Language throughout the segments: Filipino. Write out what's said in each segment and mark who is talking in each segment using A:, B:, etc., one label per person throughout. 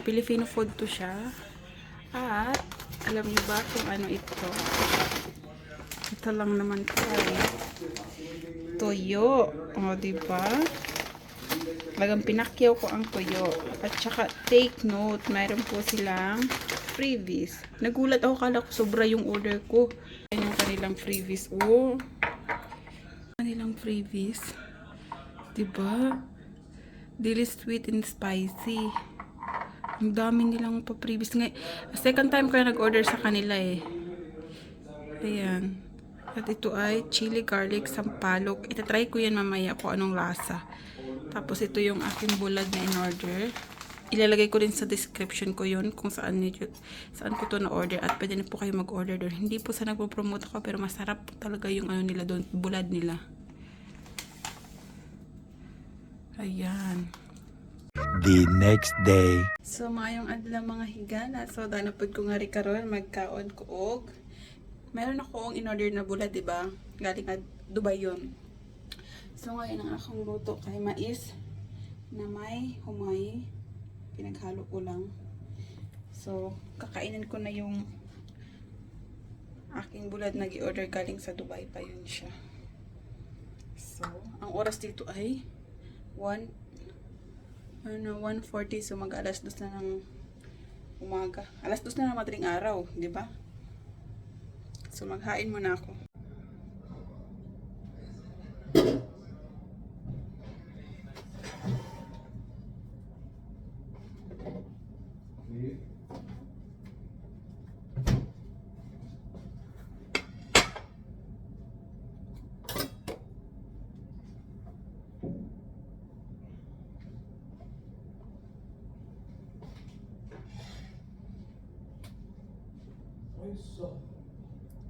A: Filipino food to siya. At, alam niyo ba kung ano ito? Ito lang naman po ay toyo. O, diba? Talagang pinakyaw ko ang toyo. At saka, take note, mayroon po silang freebies. Nagulat ako, kala ko sobra yung order ko. Ayan yung kanilang freebies. Oh, kanilang freebies. Diba? Dili sweet and spicy. Ang dami nilang pa-freebies. Second time ko na nag-order sa kanila eh. Ayan. At ito ay chili garlic sampalok. Itatry ko yan mamaya kung anong lasa. Tapos ito yung aking bulad na in-order. Ilalagay ko rin sa description ko yun kung saan ko to na-order. At pwede na po kayo mag-order doon. Hindi po sa nagpo-promote ako pero masarap talaga yung ano nila doon. Bulad nila. Ayan.
B: The next day.
A: So, mayong adlaw mga higala. So, danapod ko nga rin karon magkaon ko og. Meron akong in-order na bulad, diba? Galing at Dubai yun. So, ngayon ang akong luto kay mais na may humay. Pinaghalo ko lang. So, kakainin ko na yung aking bulad na gi-order galing sa Dubai pa yun siya. So, ang oras dito ay 1:40, so mag alas 2 na ng umaga. Alas 2 na ng madaling araw, di ba? So maghain muna ako.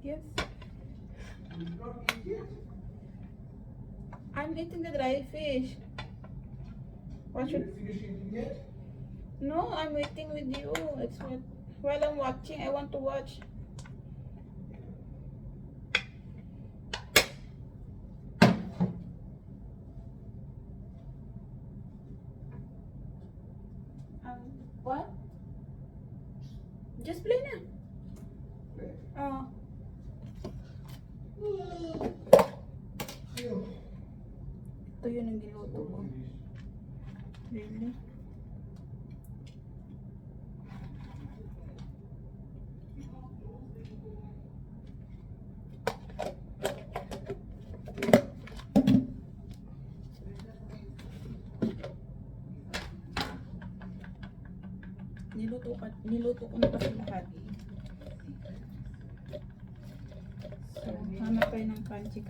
A: Yes. I'm eating the dry fish. What should... No, I'm waiting with you. It's what... While I'm watching, I want to watch. What? Just play na. Oh. Ito yun ang niluto ko. Really? Niluto ko na kasi lahat. So, hanap tayo ng crunchy.